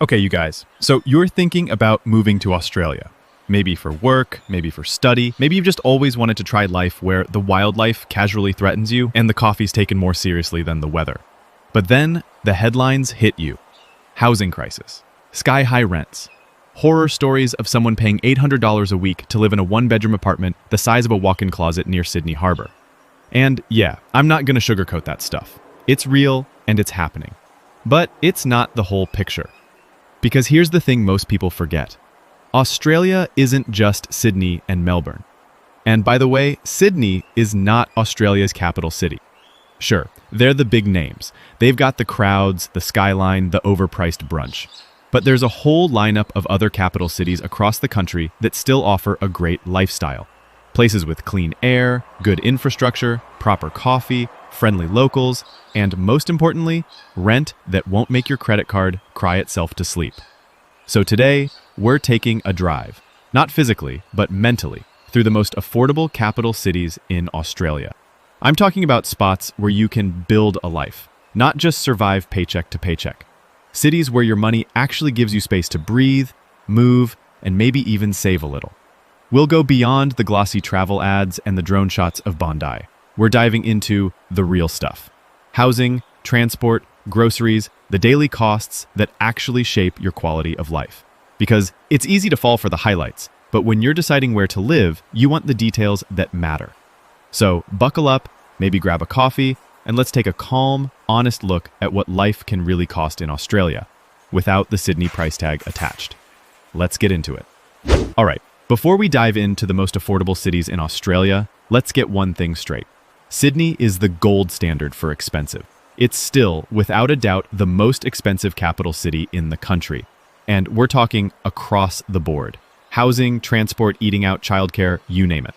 Okay, you guys. So you're thinking about moving to Australia. Maybe for work, maybe for study, maybe you've just always wanted to try life where the wildlife casually threatens you and the coffee's taken more seriously than the weather. But then the headlines hit you. Housing crisis, sky-high rents, horror stories of someone paying $800 a week to live in a one-bedroom apartment the size of a walk-in closet near Sydney Harbor. And yeah, I'm not going to sugarcoat that stuff. It's real and it's happening. But it's not the whole picture. Because here's the thing most people forget. Australia isn't just Sydney and Melbourne. And by the way, Sydney is not Australia's capital city. Sure, they're the big names. They've got the crowds, the skyline, the overpriced brunch. But there's a whole lineup of other capital cities across the country that still offer a great lifestyle. Places with clean air, good infrastructure, proper coffee, friendly locals, and most importantly, rent that won't make your credit card cry itself to sleep. So today, we're taking a drive, not physically, but mentally, through the most affordable capital cities in Australia. I'm talking about spots where you can build a life, not just survive paycheck to paycheck. Cities where your money actually gives you space to breathe, move, and maybe even save a little. We'll go beyond the glossy travel ads and the drone shots of Bondi. We're diving into the real stuff. Housing, transport, groceries, the daily costs that actually shape your quality of life. Because it's easy to fall for the highlights, but when you're deciding where to live, you want the details that matter. So buckle up, maybe grab a coffee, and let's take a calm, honest look at what life can really cost in Australia, without the Sydney price tag attached. Let's get into it. All right, before we dive into the most affordable cities in Australia, let's get one thing straight. Sydney is the gold standard for expensive. It's still, without a doubt, the most expensive capital city in the country. And we're talking across the board. Housing, transport, eating out, childcare, you name it.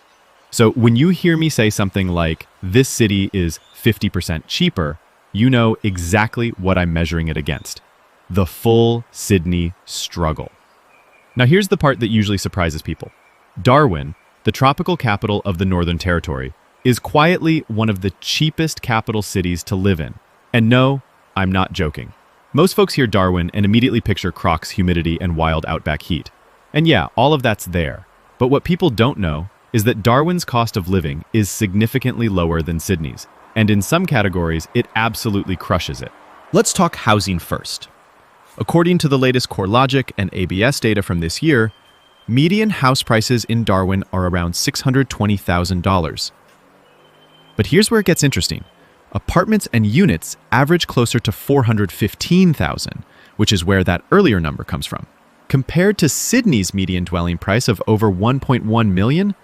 So when you hear me say something like, this city is 50% cheaper, you know exactly what I'm measuring it against. The full Sydney struggle. Now here's the part that usually surprises people. Darwin, the tropical capital of the Northern Territory, is quietly one of the cheapest capital cities to live in. And no, I'm not joking. Most folks hear Darwin and immediately picture Crocs, humidity, and wild outback heat. And yeah, all of that's there. But what people don't know is that Darwin's cost of living is significantly lower than Sydney's. And in some categories, it absolutely crushes it. Let's talk housing first. According to the latest CoreLogic and ABS data from this year, median house prices in Darwin are around $620,000. But here's where it gets interesting. Apartments and units average closer to $415,000, which is where that earlier number comes from. Compared to Sydney's median dwelling price of over $1.1 million,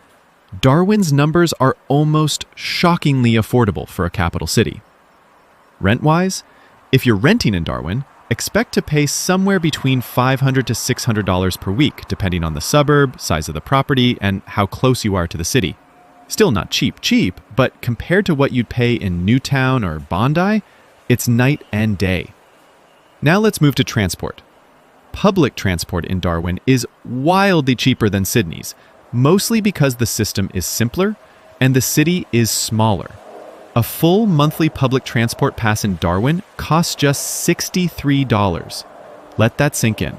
Darwin's numbers are almost shockingly affordable for a capital city. Rent-wise, if you're renting in Darwin, expect to pay somewhere between $500 to $600 per week, depending on the suburb, size of the property, and how close you are to the city. Still not cheap, but compared to what you'd pay in Newtown or Bondi, it's night and day. Now let's move to transport. Public transport in Darwin is wildly cheaper than Sydney's, mostly because the system is simpler and the city is smaller. A full monthly public transport pass in Darwin costs just $63. Let that sink in.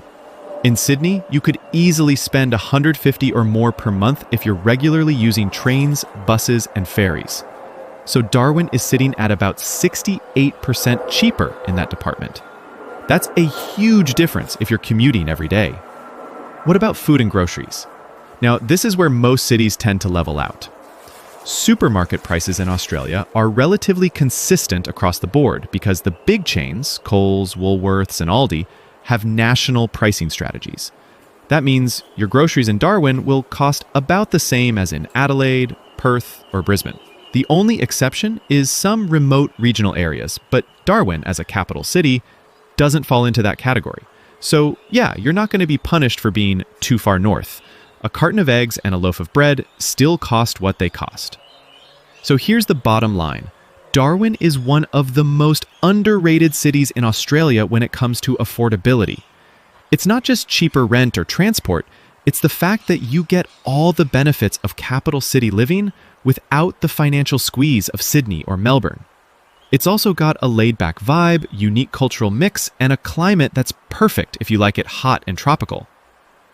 In Sydney, you could easily spend $150 or more per month if you're regularly using trains, buses, and ferries. So Darwin is sitting at about 68% cheaper in that department. That's a huge difference if you're commuting every day. What about food and groceries? Now, this is where most cities tend to level out. Supermarket prices in Australia are relatively consistent across the board because the big chains, Coles, Woolworths, and Aldi, have national pricing strategies. That means your groceries in Darwin will cost about the same as in Adelaide, Perth, or Brisbane. The only exception is some remote regional areas, but Darwin, as a capital city, doesn't fall into that category. So yeah, you're not going to be punished for being too far north. A carton of eggs and a loaf of bread still cost what they cost. So here's the bottom line. Darwin is one of the most underrated cities in Australia when it comes to affordability. It's not just cheaper rent or transport, it's the fact that you get all the benefits of capital city living without the financial squeeze of Sydney or Melbourne. It's also got a laid-back vibe, unique cultural mix, and a climate that's perfect if you like it hot and tropical.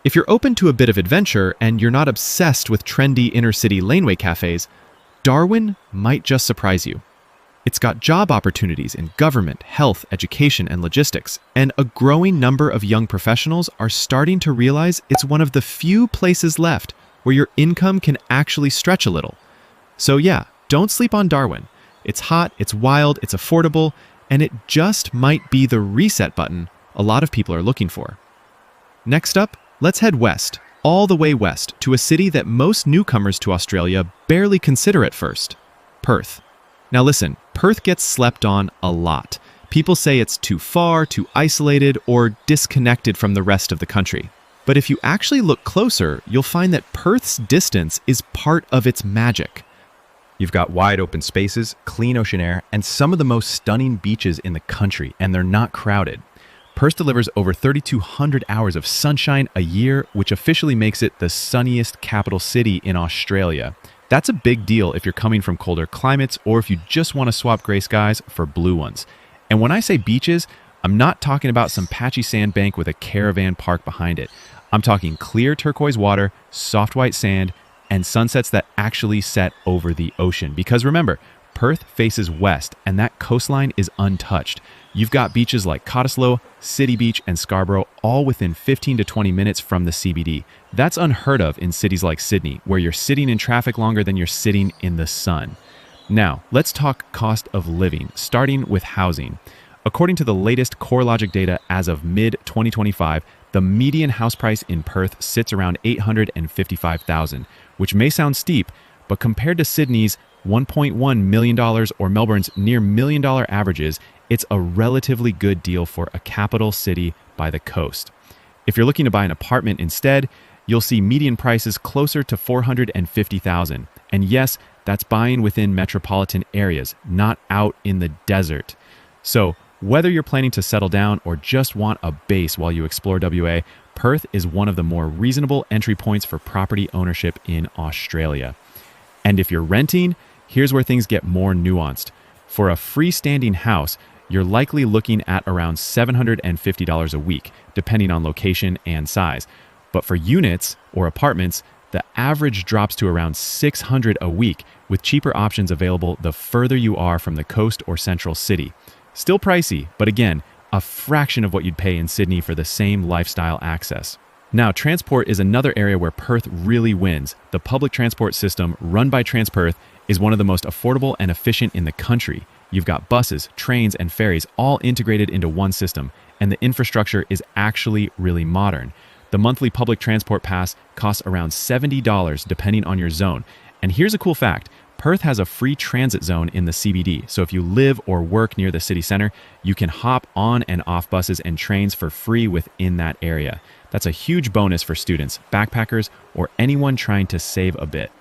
If you're open to a bit of adventure and you're not obsessed with trendy inner-city laneway cafes, Darwin might just surprise you. It's got job opportunities in government, health, education, and logistics, and a growing number of young professionals are starting to realize it's one of the few places left where your income can actually stretch a little. So yeah, don't sleep on Darwin. It's hot, it's wild, it's affordable, and it just might be the reset button a lot of people are looking for. Next up, let's head west, all the way west, to a city that most newcomers to Australia barely consider at first, Perth. Now listen, Perth gets slept on a lot. People say it's too far, too isolated, or disconnected from the rest of the country. But if you actually look closer, you'll find that Perth's distance is part of its magic. You've got wide open spaces, clean ocean air, and some of the most stunning beaches in the country, and they're not crowded. Perth delivers over 3,200 hours of sunshine a year, which officially makes it the sunniest capital city in Australia. That's a big deal if you're coming from colder climates or if you just want to swap gray skies for blue ones. And when I say beaches, I'm not talking about some patchy sandbank with a caravan park behind it. I'm talking clear turquoise water, soft white sand, and sunsets that actually set over the ocean. Because remember, Perth faces west, and that coastline is untouched. You've got beaches like Cottesloe, City Beach, and Scarborough, all within 15 to 20 minutes from the CBD. That's unheard of in cities like Sydney, where you're sitting in traffic longer than you're sitting in the sun. Now, let's talk cost of living, starting with housing. According to the latest CoreLogic data as of mid-2025, the median house price in Perth sits around $855,000, which may sound steep, but compared to Sydney's $1.1 million or Melbourne's near $1 million averages, it's a relatively good deal for a capital city by the coast. If you're looking to buy an apartment instead, you'll see median prices closer to $450,000. And yes, that's buying within metropolitan areas, not out in the desert. So, whether you're planning to settle down or just want a base while you explore WA, Perth is one of the more reasonable entry points for property ownership in Australia. And if you're renting, here's where things get more nuanced. For a freestanding house, you're likely looking at around $750 a week, depending on location and size. But for units or apartments, the average drops to around $600 a week, with cheaper options available the further you are from the coast or central city. Still pricey, but again, a fraction of what you'd pay in Sydney for the same lifestyle access. Now, transport is another area where Perth really wins. The public transport system run by TransPerth is one of the most affordable and efficient in the country. You've got buses, trains, and ferries all integrated into one system, and the infrastructure is actually really modern. The monthly public transport pass costs around $70 depending on your zone. And here's a cool fact. Perth has a free transit zone in the CBD, so if you live or work near the city center, you can hop on and off buses and trains for free within that area. That's a huge bonus for students, backpackers, or anyone trying to save a bit.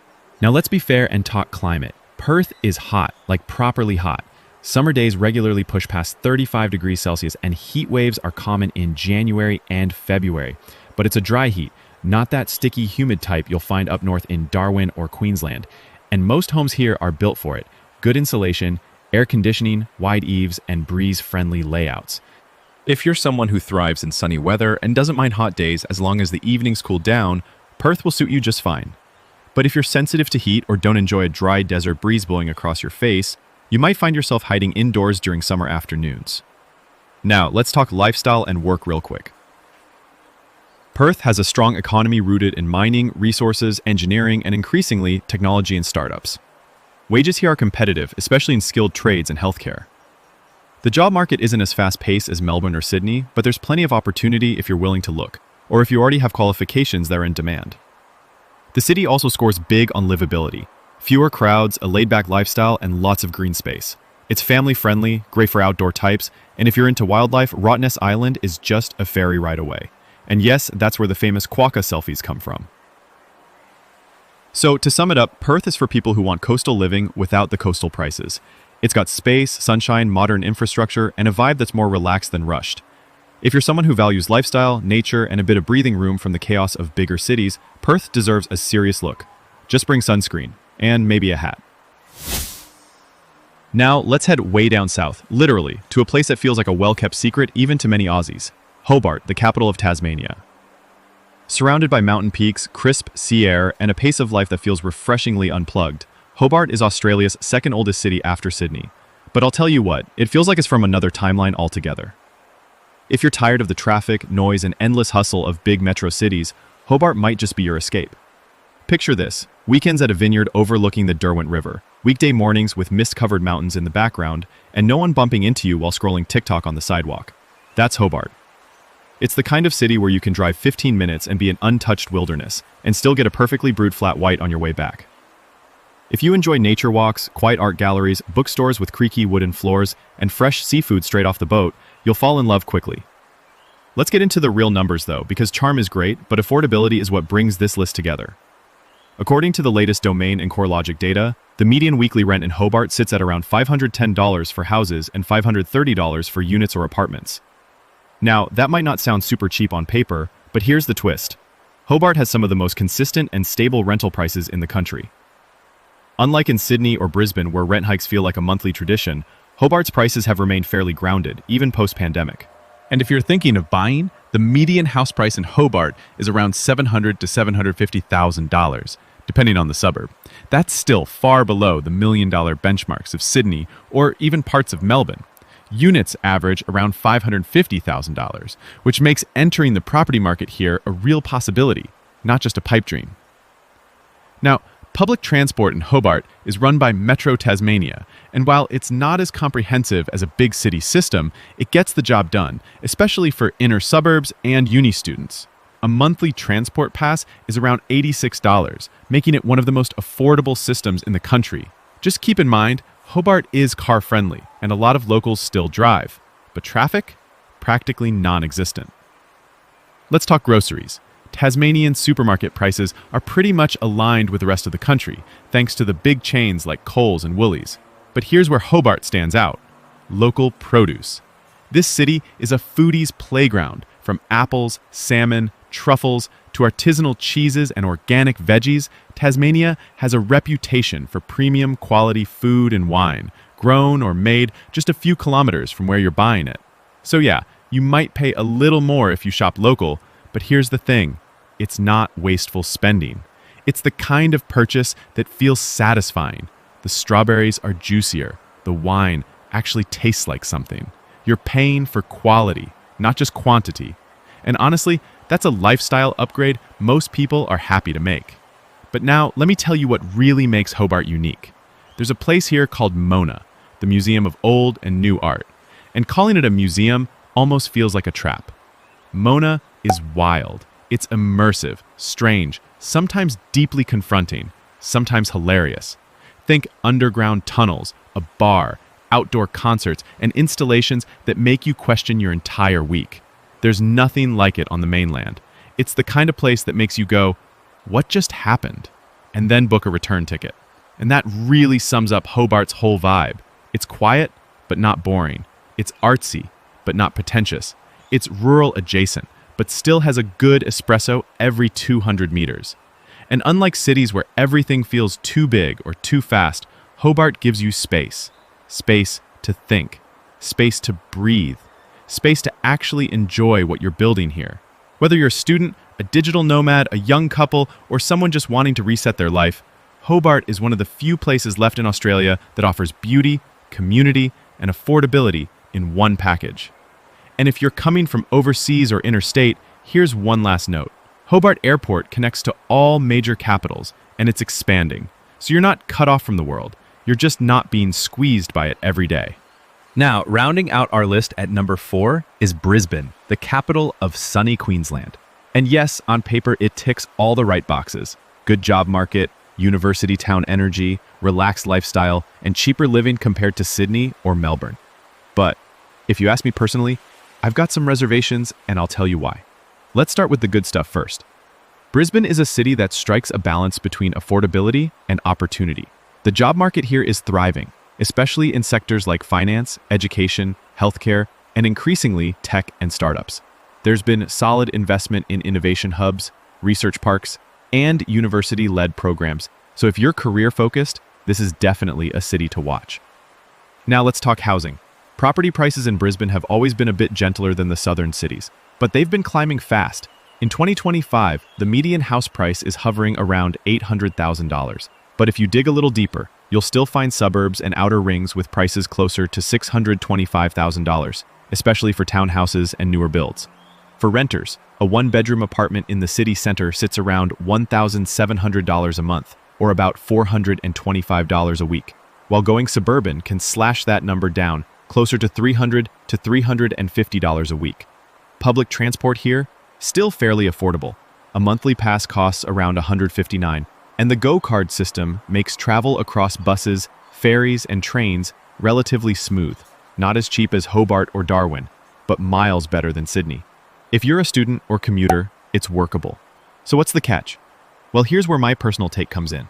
Now let's be fair and talk climate. Perth is hot, like properly hot. Summer days regularly push past 35 degrees Celsius, and heat waves are common in January and February. But it's a dry heat, not that sticky, humid type you'll find up north in Darwin or Queensland. And most homes here are built for it. Good insulation, air conditioning, wide eaves, and breeze-friendly layouts. If you're someone who thrives in sunny weather and doesn't mind hot days as long as the evenings cool down, Perth will suit you just fine. But if you're sensitive to heat or don't enjoy a dry desert breeze blowing across your face, you might find yourself hiding indoors during summer afternoons. Now, let's talk lifestyle and work real quick. Perth has a strong economy rooted in mining, resources, engineering, and increasingly, technology and startups. Wages here are competitive, especially in skilled trades and healthcare. The job market isn't as fast-paced as Melbourne or Sydney, but there's plenty of opportunity if you're willing to look, or if you already have qualifications that are in demand. The city also scores big on livability. Fewer crowds, a laid-back lifestyle, and lots of green space. It's family-friendly, great for outdoor types, and if you're into wildlife, Rottnest Island is just a ferry ride away. And yes, that's where the famous quokka selfies come from. So, to sum it up, Perth is for people who want coastal living without the coastal prices. It's got space, sunshine, modern infrastructure, and a vibe that's more relaxed than rushed. If you're someone who values lifestyle, nature, and a bit of breathing room from the chaos of bigger cities, Perth deserves a serious look. Just bring sunscreen, and maybe a hat. Now, let's head way down south, literally, to a place that feels like a well-kept secret even to many Aussies. Hobart, the capital of Tasmania. Surrounded by mountain peaks, crisp sea air, and a pace of life that feels refreshingly unplugged, Hobart is Australia's second oldest city after Sydney. But I'll tell you what, it feels like it's from another timeline altogether. If you're tired of the traffic, noise, and endless hustle of big metro cities, Hobart might just be your escape. Picture this: weekends at a vineyard overlooking the Darwin River, weekday mornings with mist-covered mountains in the background, and no one bumping into you while scrolling TikTok on the sidewalk. That's Hobart. It's the kind of city where you can drive 15 minutes and be an untouched wilderness, and still get a perfectly brewed flat white on your way back. If you enjoy nature walks, quiet art galleries, bookstores with creaky wooden floors, and fresh seafood straight off the boat, you'll fall in love quickly. Let's get into the real numbers though, because charm is great, but affordability is what brings this list together. According to the latest Domain and CoreLogic data, the median weekly rent in Hobart sits at around $510 for houses and $530 for units or apartments. Now, that might not sound super cheap on paper, but here's the twist. Hobart has some of the most consistent and stable rental prices in the country. Unlike in Sydney or Brisbane, where rent hikes feel like a monthly tradition, Hobart's prices have remained fairly grounded, even post-pandemic. And if you're thinking of buying, the median house price in Hobart is around $700,000 to $750,000, depending on the suburb. That's still far below the million-dollar benchmarks of Sydney or even parts of Melbourne. Units average around $550,000, which makes entering the property market here a real possibility, not just a pipe dream. Now, public transport in Hobart is run by Metro Tasmania, and while it's not as comprehensive as a big city system, it gets the job done, especially for inner suburbs and uni students. A monthly transport pass is around $86, making it one of the most affordable systems in the country. Just keep in mind, Hobart is car-friendly, and a lot of locals still drive, but traffic? Practically non-existent. Let's talk groceries. Tasmanian supermarket prices are pretty much aligned with the rest of the country, thanks to the big chains like Coles and Woolies. But here's where Hobart stands out: local produce. This city is a foodie's playground, from apples, salmon, truffles, to artisanal cheeses and organic veggies. Tasmania has a reputation for premium quality food and wine, grown or made just a few kilometers from where you're buying it. So yeah, you might pay a little more if you shop local, but here's the thing: it's not wasteful spending. It's the kind of purchase that feels satisfying. The strawberries are juicier. The wine actually tastes like something. You're paying for quality, not just quantity. And honestly, that's a lifestyle upgrade most people are happy to make. But now, let me tell you what really makes Hobart unique. There's a place here called Mona, the Museum of Old and New Art. And calling it a museum almost feels like a trap. Mona is wild. It's immersive, strange, sometimes deeply confronting, sometimes hilarious. Think underground tunnels, a bar, outdoor concerts, and installations that make you question your entire week. There's nothing like it on the mainland. It's the kind of place that makes you go, "What just happened?" and then book a return ticket. And that really sums up Hobart's whole vibe. It's quiet, but not boring. It's artsy, but not pretentious. It's rural adjacent, but still has a good espresso every 200 meters. And unlike cities where everything feels too big or too fast, Hobart gives you space. Space to think. Space to breathe. Space to actually enjoy what you're building here. Whether you're a student, a digital nomad, a young couple, or someone just wanting to reset their life, Hobart is one of the few places left in Australia that offers beauty, community, and affordability in one package. And if you're coming from overseas or interstate, here's one last note. Hobart Airport connects to all major capitals, and it's expanding. So you're not cut off from the world. You're just not being squeezed by it every day. Now, rounding out our list at number 4 is Brisbane, the capital of sunny Queensland. And yes, on paper, it ticks all the right boxes. Good job market, university town energy, relaxed lifestyle, and cheaper living compared to Sydney or Melbourne. But if you ask me personally, I've got some reservations, and I'll tell you why. Let's start with the good stuff first. Brisbane is a city that strikes a balance between affordability and opportunity. The job market here is thriving, especially in sectors like finance, education, healthcare, and increasingly tech and startups. There's been solid investment in innovation hubs, research parks, and university-led programs. So if you're career-focused, this is definitely a city to watch. Now let's talk housing. Property prices in Brisbane have always been a bit gentler than the southern cities, but they've been climbing fast. In 2025, the median house price is hovering around $800,000. But if you dig a little deeper, you'll still find suburbs and outer rings with prices closer to $625,000, especially for townhouses and newer builds. For renters, a one-bedroom apartment in the city center sits around $1,700 a month, or about $425 a week, while going suburban can slash that number down closer to $300 to $350 a week. Public transport here, still fairly affordable. A monthly pass costs around $159, and the Go Card system makes travel across buses, ferries, and trains relatively smooth. Not as cheap as Hobart or Darwin, but miles better than Sydney. If you're a student or commuter, it's workable. So what's the catch? Well, here's where my personal take comes in.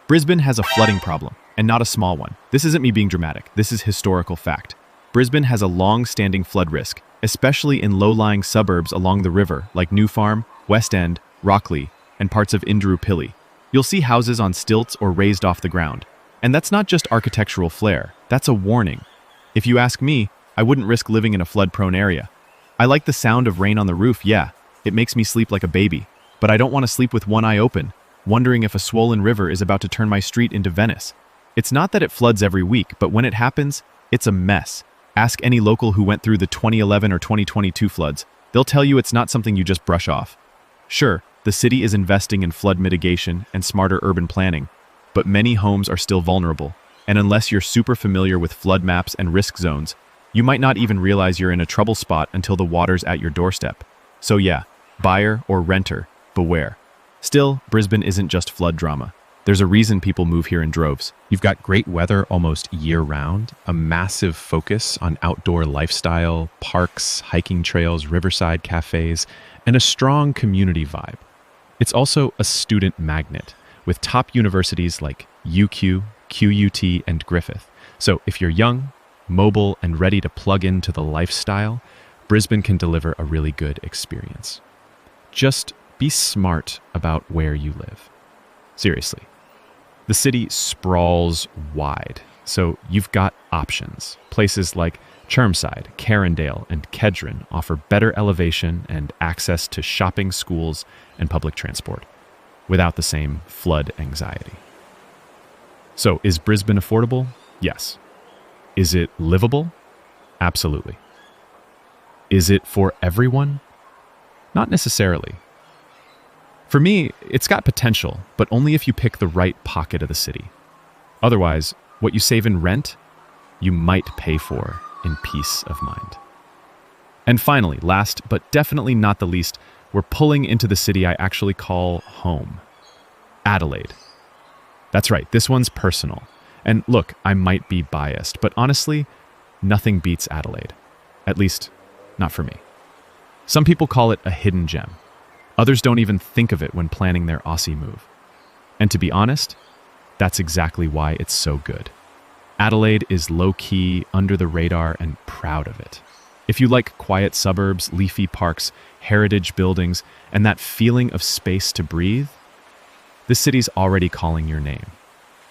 Brisbane has a flooding problem, and not a small one. This isn't me being dramatic, this is historical fact. Brisbane has a long-standing flood risk, especially in low-lying suburbs along the river like New Farm, West End, Rockley, and parts of Indooroopilly. You'll see houses on stilts or raised off the ground. And that's not just architectural flair, that's a warning. If you ask me, I wouldn't risk living in a flood-prone area. I like the sound of rain on the roof, yeah, it makes me sleep like a baby, but I don't want to sleep with one eye open, wondering if a swollen river is about to turn my street into Venice. It's not that it floods every week, but when it happens, it's a mess. Ask any local who went through the 2011 or 2022 floods. They'll tell you it's not something you just brush off. Sure, the city is investing in flood mitigation and smarter urban planning, but many homes are still vulnerable, and unless you're super familiar with flood maps and risk zones, you might not even realize you're in a trouble spot until the water's at your doorstep. So yeah, buyer or renter, beware. Still, Brisbane isn't just flood drama. There's a reason people move here in droves. You've got great weather almost year-round, a massive focus on outdoor lifestyle, parks, hiking trails, riverside cafes, and a strong community vibe. It's also a student magnet, with top universities like UQ, QUT, and Griffith. So if you're young, mobile, and ready to plug into the lifestyle, Brisbane can deliver a really good experience. Just be smart about where you live. Seriously. The city sprawls wide, so you've got options. Places like Chermside, Carindale, and Kedron offer better elevation and access to shopping, schools, and public transport, without the same flood anxiety. So, is Brisbane affordable? Yes. Is it livable? Absolutely. Is it for everyone? Not necessarily. For me, it's got potential, but only if you pick the right pocket of the city. Otherwise, what you save in rent, you might pay for in peace of mind. And finally, last but definitely not the least, we're pulling into the city I actually call home. Adelaide. That's right, this one's personal. And look, I might be biased, but honestly, nothing beats Adelaide. At least, not for me. Some people call it a hidden gem. Others don't even think of it when planning their Aussie move. And to be honest, that's exactly why it's so good. Adelaide is low-key, under the radar, and proud of it. If you like quiet suburbs, leafy parks, heritage buildings, and that feeling of space to breathe, this city's already calling your name.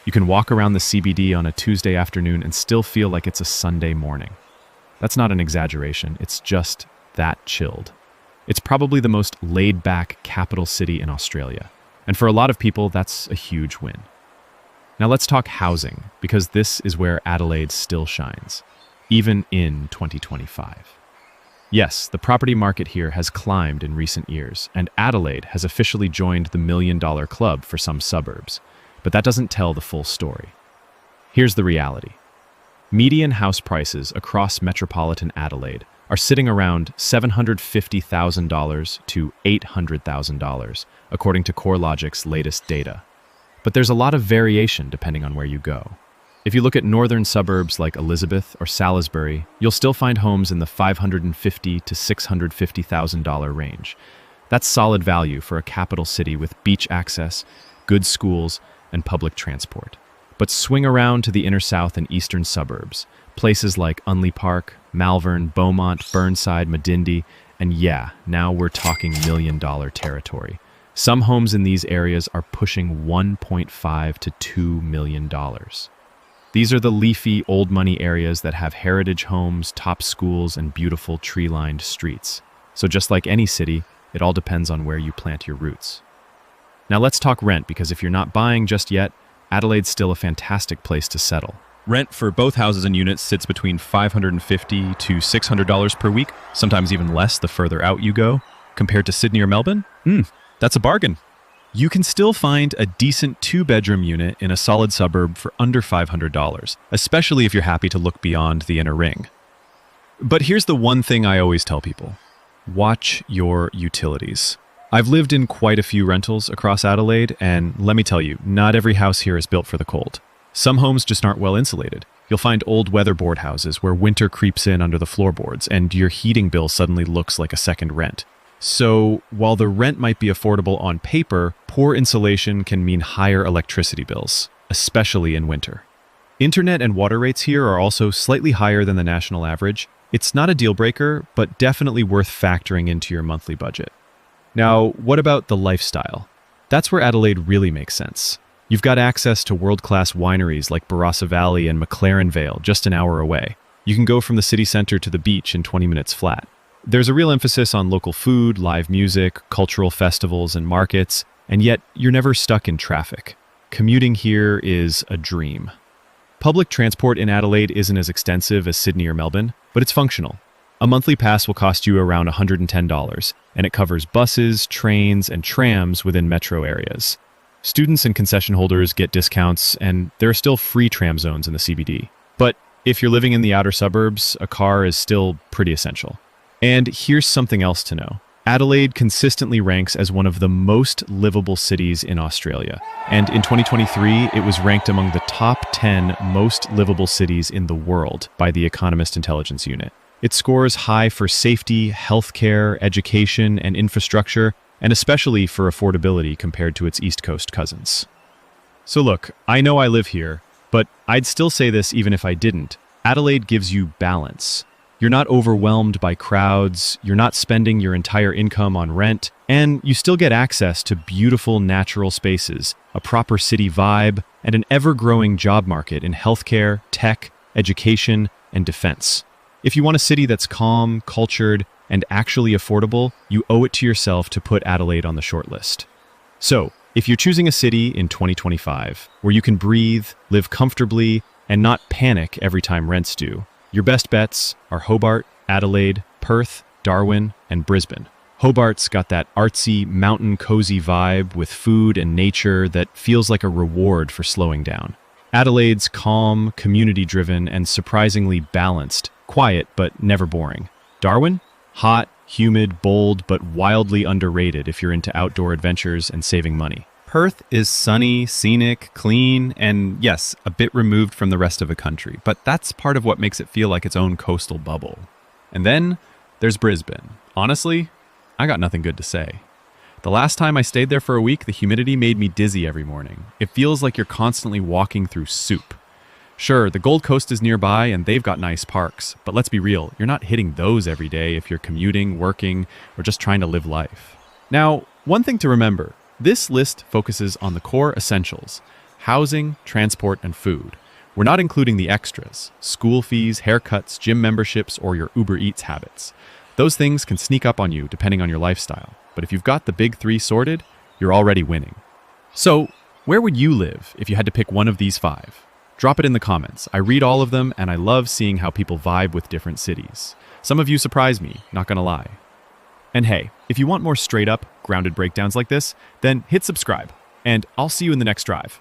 You can walk around the CBD on a Tuesday afternoon and still feel like it's a Sunday morning. That's not an exaggeration, it's just that chilled. It's probably the most laid-back capital city in Australia, and for a lot of people, that's a huge win. Now let's talk housing, because this is where Adelaide still shines, even in 2025. Yes, the property market here has climbed in recent years, and Adelaide has officially joined the $1 Million Club for some suburbs, but that doesn't tell the full story. Here's the reality. Median house prices across metropolitan Adelaide are sitting around $750,000 to $800,000, according to CoreLogic's latest data. But there's a lot of variation depending on where you go. If you look at northern suburbs like Elizabeth or Salisbury, you'll still find homes in the $550,000 to $650,000 range. That's solid value for a capital city with beach access, good schools, and public transport. But swing around to the inner south and eastern suburbs, places like Unley Park, Malvern, Beaumont, Burnside, Medindie, and yeah, now we're talking $1 million territory. Some homes in these areas are pushing $1.5 to $2 million. These are the leafy, old money areas that have heritage homes, top schools, and beautiful tree-lined streets. So just like any city, it all depends on where you plant your roots. Now let's talk rent, because if you're not buying just yet, Adelaide's still a fantastic place to settle. Rent for both houses and units sits between $550 to $600 per week, sometimes even less the further out you go. Compared to Sydney or Melbourne, that's a bargain. You can still find a decent 2-bedroom unit in a solid suburb for under $500, especially if you're happy to look beyond the inner ring. But here's the one thing I always tell people. Watch your utilities. I've lived in quite a few rentals across Adelaide, and let me tell you, not every house here is built for the cold. Some homes just aren't well insulated. You'll find old weatherboard houses where winter creeps in under the floorboards, and your heating bill suddenly looks like a second rent. So, while the rent might be affordable on paper, poor insulation can mean higher electricity bills, especially in winter. Internet and water rates here are also slightly higher than the national average. It's not a deal breaker, but definitely worth factoring into your monthly budget. Now, what about the lifestyle? That's where Adelaide really makes sense. You've got access to world-class wineries like Barossa Valley and McLaren Vale just an hour away. You can go from the city centre to the beach in 20 minutes flat. There's a real emphasis on local food, live music, cultural festivals, and markets, and yet you're never stuck in traffic. Commuting here is a dream. Public transport in Adelaide isn't as extensive as Sydney or Melbourne, but it's functional. A monthly pass will cost you around $110, and it covers buses, trains, and trams within metro areas. Students and concession holders get discounts, and there are still free tram zones in the CBD. But if you're living in the outer suburbs, a car is still pretty essential. And here's something else to know. Adelaide consistently ranks as one of the most livable cities in Australia. And in 2023, it was ranked among the top 10 most livable cities in the world by the Economist Intelligence Unit. It scores high for safety, healthcare, education, and infrastructure, and especially for affordability compared to its East Coast cousins. So look, I know I live here, but I'd still say this even if I didn't. Adelaide gives you balance. You're not overwhelmed by crowds, you're not spending your entire income on rent, and you still get access to beautiful natural spaces, a proper city vibe, and an ever-growing job market in healthcare, tech, education, and defense. If you want a city that's calm, cultured, and actually affordable, you owe it to yourself to put Adelaide on the shortlist. So, if you're choosing a city in 2025 where you can breathe, live comfortably, and not panic every time rents due, your best bets are Hobart, Adelaide, Perth, Darwin, and Brisbane. Hobart's got that artsy, mountain cozy vibe with food and nature that feels like a reward for slowing down. Adelaide's calm, community-driven, and surprisingly balanced, quiet but never boring. Darwin? Hot, humid, bold, but wildly underrated if you're into outdoor adventures and saving money. Perth is sunny, scenic, clean, and yes, a bit removed from the rest of the country, but that's part of what makes it feel like its own coastal bubble. And then there's Brisbane. Honestly, I got nothing good to say. The last time I stayed there for a week, the humidity made me dizzy every morning. It feels like you're constantly walking through soup. Sure, the Gold Coast is nearby and they've got nice parks, but let's be real, you're not hitting those every day if you're commuting, working, or just trying to live life. Now, one thing to remember, this list focuses on the core essentials: housing, transport, and food. We're not including the extras: school fees, haircuts, gym memberships, or your Uber Eats habits. Those things can sneak up on you depending on your lifestyle, but if you've got the big three sorted, you're already winning. So, where would you live if you had to pick one of these 5? Drop it in the comments. I read all of them, and I love seeing how people vibe with different cities. Some of you surprise me, not gonna lie. And hey, if you want more straight-up, grounded breakdowns like this, then hit subscribe, and I'll see you in the next drive.